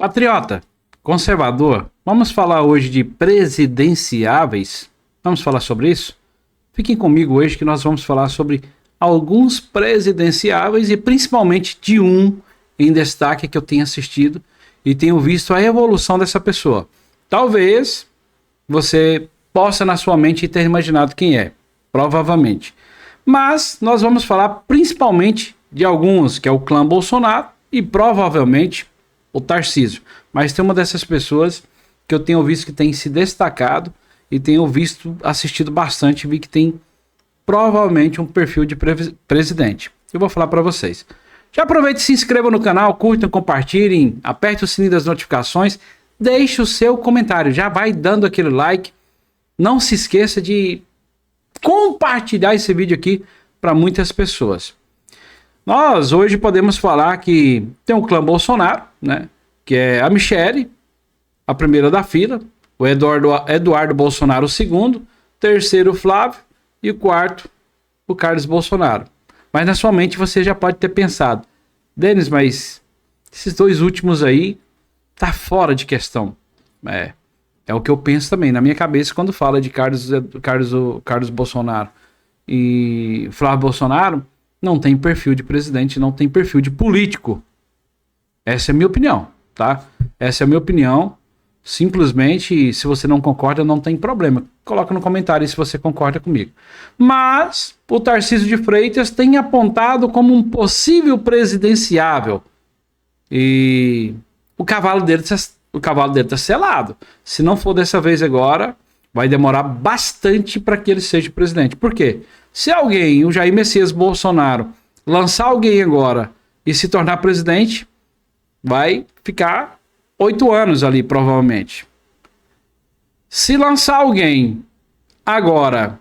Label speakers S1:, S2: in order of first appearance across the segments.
S1: Patriota, conservador, vamos falar hoje de presidenciáveis? Vamos falar sobre isso? Fiquem comigo hoje que nós vamos falar sobre alguns presidenciáveis e principalmente de um em destaque que eu tenho assistido e tenho visto a evolução dessa pessoa. Talvez você possa na sua mente ter imaginado quem é, provavelmente. Mas nós vamos falar principalmente de alguns, que é o clã Bolsonaro e provavelmente o Tarcísio. Mas tem uma dessas pessoas que eu tenho visto que tem se destacado e tenho visto, assistido bastante e vi que tem provavelmente um perfil de presidente. Eu vou falar para vocês. Já aproveite e se inscreva no canal, curtam, compartilhem, aperte o sininho das notificações, deixe o seu comentário, já vai dando aquele like. Não se esqueça de compartilhar esse vídeo aqui para muitas pessoas. Nós hoje podemos falar que tem o clã Bolsonaro, né? Que é a Michele, a primeira da fila, o Eduardo Bolsonaro, o segundo, terceiro o Flávio e o quarto o Carlos Bolsonaro. Mas na sua mente você já pode ter pensado, Denis, mas esses dois últimos aí tá fora de questão. É o que eu penso também na minha cabeça quando fala de Carlos Bolsonaro e Flávio Bolsonaro. Não tem perfil de presidente, não tem perfil de político. Essa é a minha opinião, tá? Essa é a minha opinião. Simplesmente, se você não concorda, não tem problema. Coloca no comentário aí se você concorda comigo. Mas o Tarcísio de Freitas tem apontado como um possível presidenciável. E o cavalo dele tá selado. Se não for dessa vez agora, vai demorar bastante para que ele seja presidente. Por quê? Se alguém, o Jair Messias Bolsonaro, lançar alguém agora e se tornar presidente, vai ficar 8 anos ali, provavelmente. Se lançar alguém agora,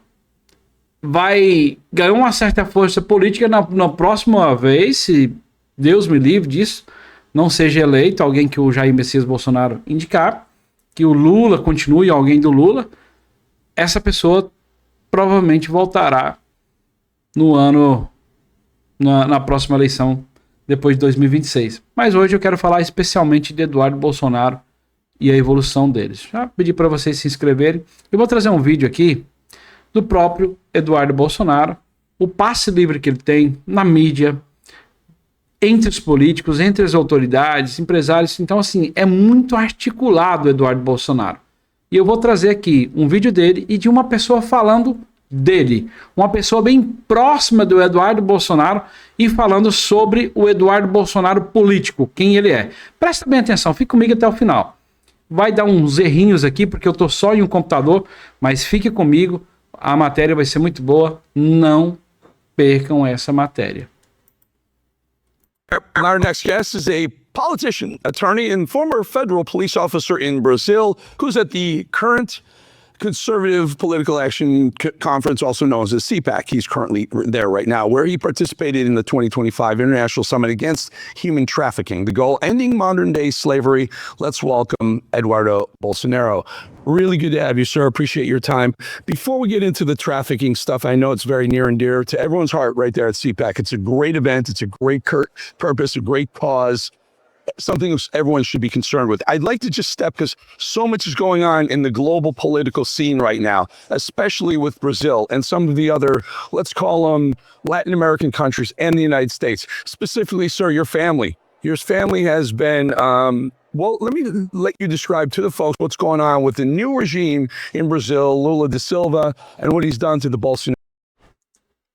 S1: vai ganhar uma certa força política na próxima vez, se Deus me livre disso, não seja eleito alguém que o Jair Messias Bolsonaro indicar, que o Lula continue alguém do Lula, essa pessoa provavelmente voltará na próxima eleição, depois de 2026. Mas hoje eu quero falar especialmente de Eduardo Bolsonaro e a evolução deles. Já pedi para vocês se inscreverem. Eu vou trazer um vídeo aqui do próprio Eduardo Bolsonaro, o passe livre que ele tem na mídia, entre os políticos, entre as autoridades, empresários. Então, assim, é muito articulado o Eduardo Bolsonaro. E eu vou trazer aqui um vídeo dele e de uma pessoa falando dele. Uma pessoa bem próxima do Eduardo Bolsonaro e falando sobre o Eduardo Bolsonaro político, quem ele é. Presta bem atenção, fique comigo até o final. Vai dar uns errinhos aqui, porque eu tô só em um computador, mas fique comigo, a matéria vai ser muito boa. Não percam essa matéria.
S2: Our next guest is a politician, attorney, and former federal police officer in Brazil, who's at the current Conservative Political Action Conference, also known as the CPAC. He's currently there right now, where he participated in the 2025 International Summit Against Human Trafficking. The goal, ending modern-day slavery. Let's welcome Eduardo Bolsonaro. Really good to have you, sir. Appreciate your time. Before we get into the trafficking stuff, I know it's very near and dear to everyone's heart right there at CPAC. It's a great event. It's a great purpose, a great cause. Something everyone should be concerned with. I'd like to just step, because so much is going on in the global political scene right now, especially with Brazil and some of the other, let's call them Latin American countries and the United States. Specifically, sir, your family. Your family has been, well, let me let you describe to the folks what's going on with the new regime in Brazil, Lula da Silva, and what he's done to the Bolsonaro.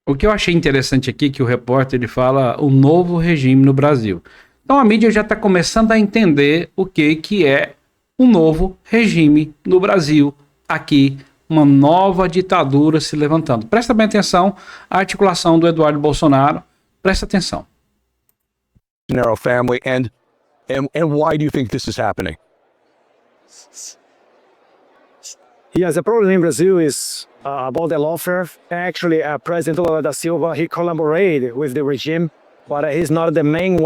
S1: O que eu achei interessante aqui é que o repórter ele fala o novo regime no Brasil. Então a mídia já está começando a entender o que é um novo regime no Brasil, aqui, uma nova ditadura se levantando. Presta bem atenção à articulação do Eduardo Bolsonaro, presta atenção.
S2: Bolsonaro family, and why do you think this is happening?
S3: Yes, the problem in Brazil is about the lawfare. Actually, President Lula da Silva, he collaborated with the regime, but he's not the main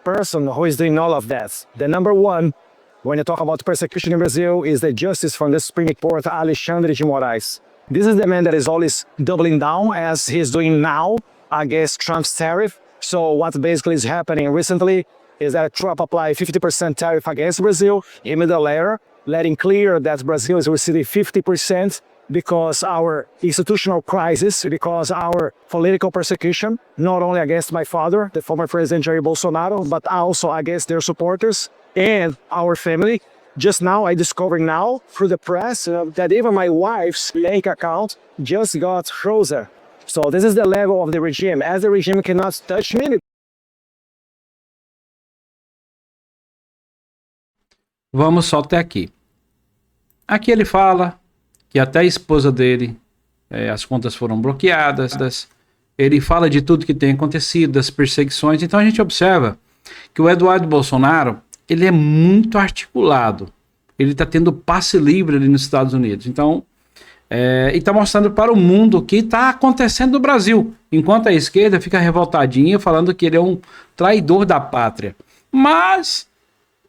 S3: person who is doing all of that. The number one, when you talk about persecution in Brazil, is the justice from the Supreme Court, Alexandre de Moraes. This is the man that is always doubling down, as he's doing now, against Trump's tariff. So what basically is happening recently, is that Trump applied 50% tariff against Brazil in middle era, letting clear that Brazil is receiving 50% because our institutional crisis, because our political persecution, not only against my father, the former President Jair Bolsonaro, but also against their supporters and our family. Just now, I discovered now through the press that even my wife's bank account just got frozen. So this is the level of the regime. As the regime cannot touch me.
S1: Vamos só até aqui. Aqui ele fala que até a esposa dele, as contas foram bloqueadas. Ele fala de tudo que tem acontecido, das perseguições. Então a gente observa que o Eduardo Bolsonaro, ele é muito articulado. Ele está tendo passe livre ali nos Estados Unidos. Então, e está mostrando para o mundo o que está acontecendo no Brasil. Enquanto a esquerda fica revoltadinha, falando que ele é um traidor da pátria. Mas,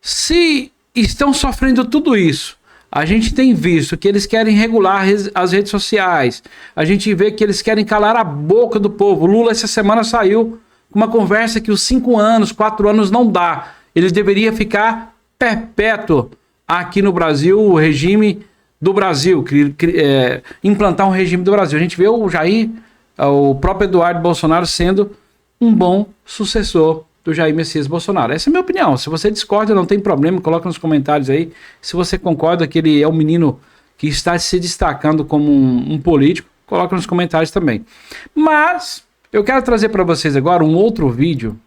S1: se estão sofrendo tudo isso, a gente tem visto que eles querem regular as redes sociais, a gente vê que eles querem calar a boca do povo. Lula essa semana saiu com uma conversa que os 5 anos, 4 anos não dá. Ele deveria ficar perpétuo aqui no Brasil, o regime do Brasil, implantar um regime do Brasil. A gente vê o Jair, o próprio Eduardo Bolsonaro sendo um bom sucessor do Jair Messias Bolsonaro. Essa é a minha opinião. Se você discorda, não tem problema, coloca nos comentários aí. Se você concorda que ele é um menino que está se destacando como um político, coloca nos comentários também. Mas eu quero trazer para vocês agora um outro vídeo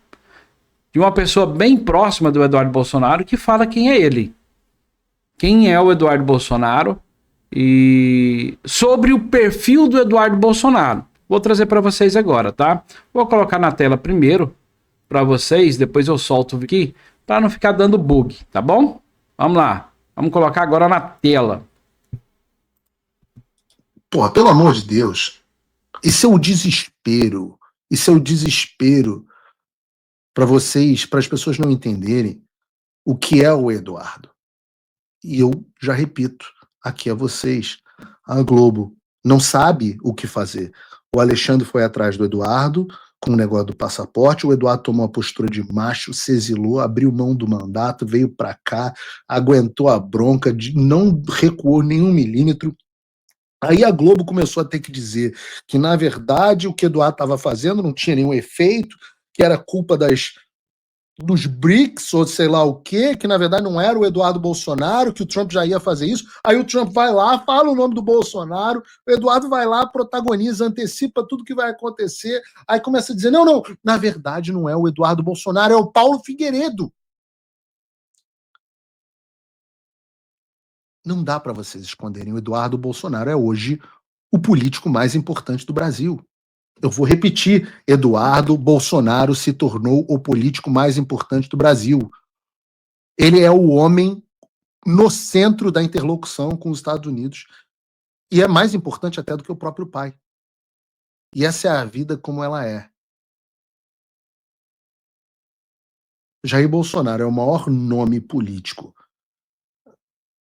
S1: de uma pessoa bem próxima do Eduardo Bolsonaro que fala quem é ele. Quem é o Eduardo Bolsonaro e sobre o perfil do Eduardo Bolsonaro. Vou trazer para vocês agora, tá? Vou colocar na tela primeiro para vocês, depois eu solto aqui, para não ficar dando bug, tá bom? Vamos lá, vamos colocar agora na tela.
S4: Porra, pelo amor de Deus, isso é um desespero, para vocês, para as pessoas não entenderem o que é o Eduardo. E eu já repito aqui a vocês, a Globo não sabe o que fazer. O Alexandre foi atrás do Eduardo, com o negócio do passaporte, o Eduardo tomou uma postura de macho, se exilou, abriu mão do mandato, veio para cá, aguentou a bronca, não recuou nenhum milímetro. Aí a Globo começou a ter que dizer que, na verdade, o que o Eduardo estava fazendo não tinha nenhum efeito, que era culpa dos BRICS, ou sei lá o quê, que na verdade não era o Eduardo Bolsonaro, que o Trump já ia fazer isso. Aí o Trump vai lá, fala o nome do Bolsonaro, o Eduardo vai lá, protagoniza, antecipa tudo que vai acontecer, aí começa a dizer, não, na verdade não é o Eduardo Bolsonaro, é o Paulo Figueiredo. Não dá para vocês esconderem, o Eduardo Bolsonaro é hoje o político mais importante do Brasil. Eu vou repetir, Eduardo Bolsonaro se tornou o político mais importante do Brasil. Ele é o homem no centro da interlocução com os Estados Unidos. E é mais importante até do que o próprio pai. E essa é a vida como ela é. Jair Bolsonaro é o maior nome político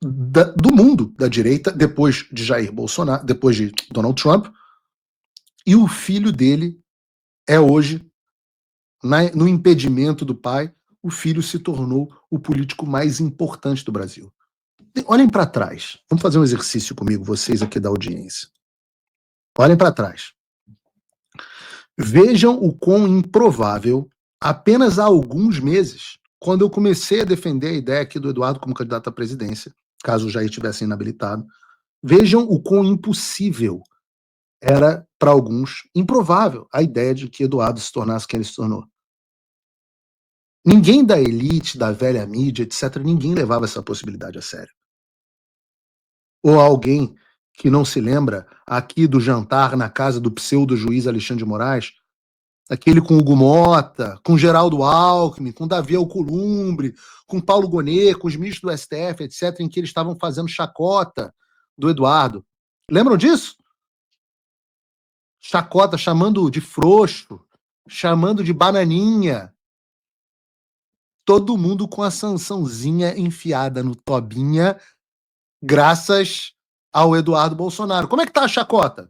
S4: do mundo da direita, depois de Jair Bolsonaro, depois de Donald Trump. E o filho dele é hoje, no impedimento do pai, o filho se tornou o político mais importante do Brasil. Olhem para trás. Vamos fazer um exercício comigo, vocês aqui da audiência. Olhem para trás. Vejam o quão improvável, apenas há alguns meses, quando eu comecei a defender a ideia aqui do Eduardo como candidato à presidência, caso o Jair tivesse inabilitado, vejam o quão impossível era, para alguns, improvável a ideia de que Eduardo se tornasse quem ele se tornou. Ninguém da elite, da velha mídia, etc., ninguém levava essa possibilidade a sério. Ou alguém que não se lembra aqui do jantar na casa do pseudo-juiz Alexandre de Moraes, aquele com Hugo Mota, com Geraldo Alckmin, com Davi Alcolumbre, com Paulo Gonet, com os ministros do STF, etc., em que eles estavam fazendo chacota do Eduardo. Lembram disso? Chacota, chamando de frouxo, chamando de bananinha. Todo mundo com a sançãozinha enfiada no tobinha, graças ao Eduardo Bolsonaro. Como é que tá a chacota?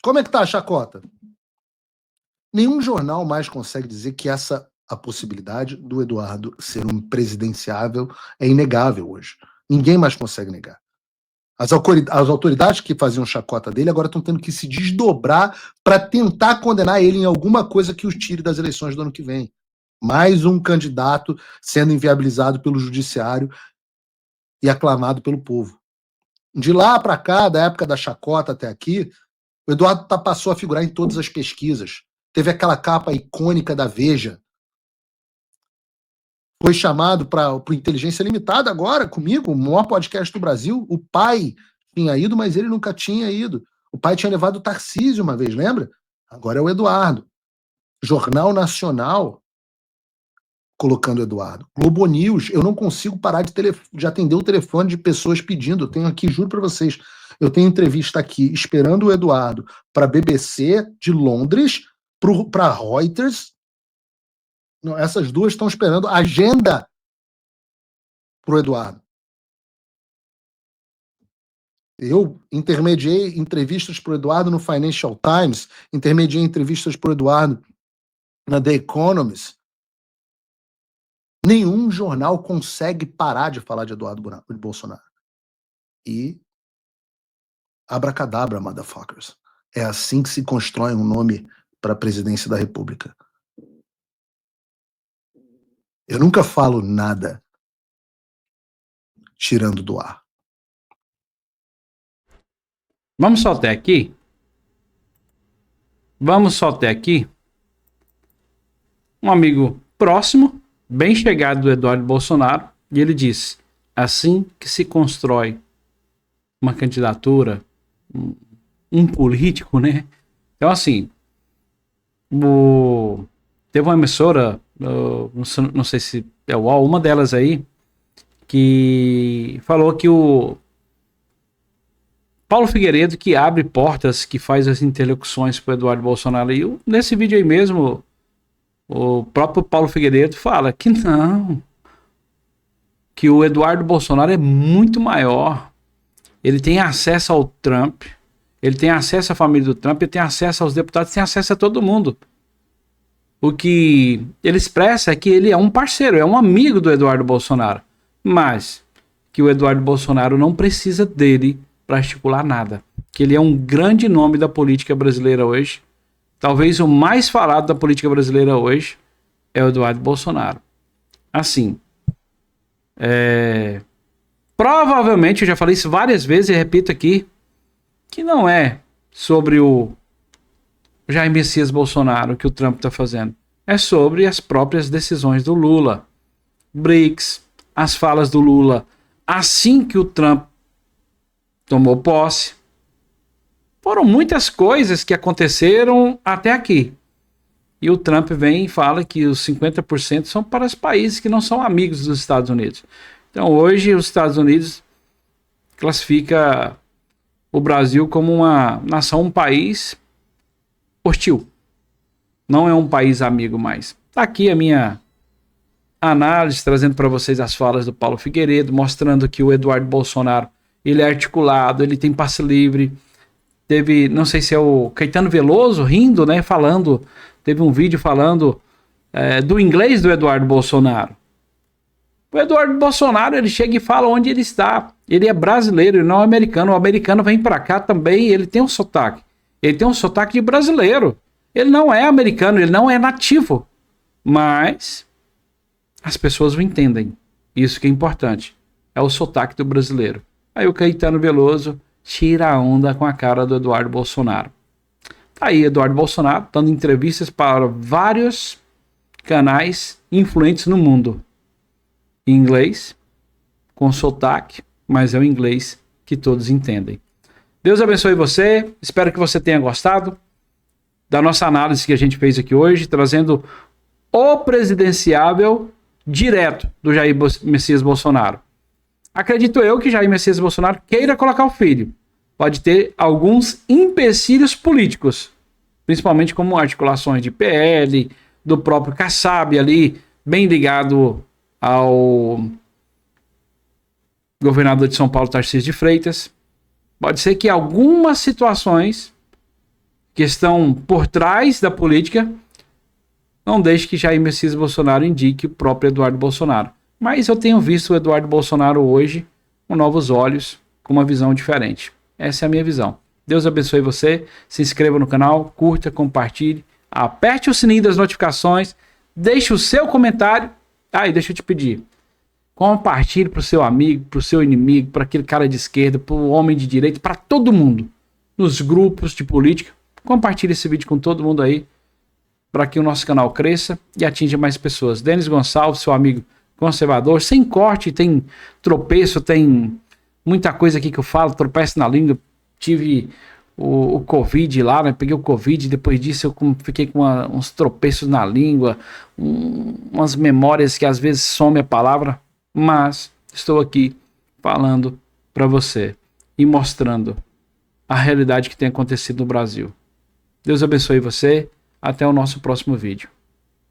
S4: Como é que tá a chacota? Nenhum jornal mais consegue dizer que a possibilidade do Eduardo ser um presidenciável é inegável hoje. Ninguém mais consegue negar. As autoridades que faziam chacota dele agora estão tendo que se desdobrar para tentar condenar ele em alguma coisa que o tire das eleições do ano que vem. Mais um candidato sendo inviabilizado pelo judiciário e aclamado pelo povo. De lá para cá, da época da chacota até aqui, o Eduardo passou a figurar em todas as pesquisas. Teve aquela capa icônica da Veja. Foi chamado para o Inteligência Limitada agora, comigo, o maior podcast do Brasil. O pai tinha ido, mas ele nunca tinha ido. O pai tinha levado o Tarcísio uma vez, lembra? Agora é o Eduardo. Jornal Nacional colocando o Eduardo. Globo News, eu não consigo parar de atender o telefone de pessoas pedindo. Eu tenho aqui, juro para vocês, eu tenho entrevista aqui esperando o Eduardo para a BBC de Londres, para Reuters. Não, essas duas estão esperando agenda para o Eduardo. Eu intermediei entrevistas para o Eduardo no Financial Times, intermediei entrevistas para o Eduardo na The Economist. Nenhum jornal consegue parar de falar de Eduardo Bolsonaro. E abracadabra, motherfuckers. É assim que se constrói um nome para a presidência da República. Eu nunca falo nada tirando do ar.
S1: Vamos só até aqui? Vamos só até aqui? Um amigo próximo, bem chegado do Eduardo Bolsonaro, e ele diz: assim que se constrói uma candidatura, um político, né? Então, assim, teve uma emissora, não sei se é o UOL, uma delas aí, que falou que o Paulo Figueiredo que abre portas, que faz as interlocuções para o Eduardo Bolsonaro. E nesse vídeo aí mesmo, o próprio Paulo Figueiredo fala que não, que o Eduardo Bolsonaro é muito maior. Ele tem acesso ao Trump, ele tem acesso à família do Trump, ele tem acesso aos deputados, tem acesso a todo mundo. O que ele expressa é que ele é um parceiro, é um amigo do Eduardo Bolsonaro, mas que o Eduardo Bolsonaro não precisa dele para articular nada. Que ele é um grande nome da política brasileira hoje. Talvez o mais falado da política brasileira hoje é o Eduardo Bolsonaro. Assim, provavelmente, eu já falei isso várias vezes e repito aqui, que não é sobre o Jair Messias Bolsonaro que o Trump está fazendo. É sobre as próprias decisões do Lula. BRICS, as falas do Lula assim que o Trump tomou posse. Foram muitas coisas que aconteceram até aqui. E o Trump vem e fala que os 50% são para os países que não são amigos dos Estados Unidos. Então hoje os Estados Unidos classifica o Brasil como uma nação, um país hostil. Não é um país amigo mais. Tá aqui a minha análise, trazendo para vocês as falas do Paulo Figueiredo, mostrando que o Eduardo Bolsonaro ele é articulado, ele tem passe livre. Teve, não sei se é o Caetano Veloso rindo, né, falando, teve um vídeo falando do inglês do Eduardo Bolsonaro. O Eduardo Bolsonaro, ele chega e fala onde ele está. Ele é brasileiro, ele não é americano. O americano vem para cá também, ele tem um sotaque. Ele tem um sotaque de brasileiro. Ele não é americano, ele não é nativo. Mas as pessoas o entendem. Isso que é importante. É o sotaque do brasileiro. Aí o Caetano Veloso tira a onda com a cara do Eduardo Bolsonaro. Tá aí Eduardo Bolsonaro dando entrevistas para vários canais influentes no mundo. Em inglês, com sotaque, mas é o inglês que todos entendem. Deus abençoe você. Espero que você tenha gostado da nossa análise que a gente fez aqui hoje, trazendo o presidenciável direto do Jair Messias Bolsonaro. Acredito eu que Jair Messias Bolsonaro queira colocar o filho. Pode ter alguns empecilhos políticos, principalmente como articulações de PL, do próprio Kassab ali, bem ligado ao governador de São Paulo, Tarcísio de Freitas. Pode ser que algumas situações que estão por trás da política, não deixe que Jair Messias Bolsonaro indique o próprio Eduardo Bolsonaro. Mas eu tenho visto o Eduardo Bolsonaro hoje com novos olhos, com uma visão diferente. Essa é a minha visão. Deus abençoe você, se inscreva no canal, curta, compartilhe, aperte o sininho das notificações, deixe o seu comentário. E deixa eu te pedir, compartilhe para o seu amigo, para o seu inimigo, para aquele cara de esquerda, para o homem de direita, para todo mundo, nos grupos de política. Compartilhe esse vídeo com todo mundo aí, para que o nosso canal cresça e atinja mais pessoas. Denis Gonçalves, seu amigo conservador, sem corte, tem tropeço, tem muita coisa aqui que eu falo, tropeço na língua. Tive o Covid lá, né? Peguei o Covid, depois disso eu fiquei com uns tropeços na língua, umas memórias que às vezes some a palavra, mas estou aqui falando para você e mostrando a realidade que tem acontecido no Brasil. Deus abençoe você, até o nosso próximo vídeo.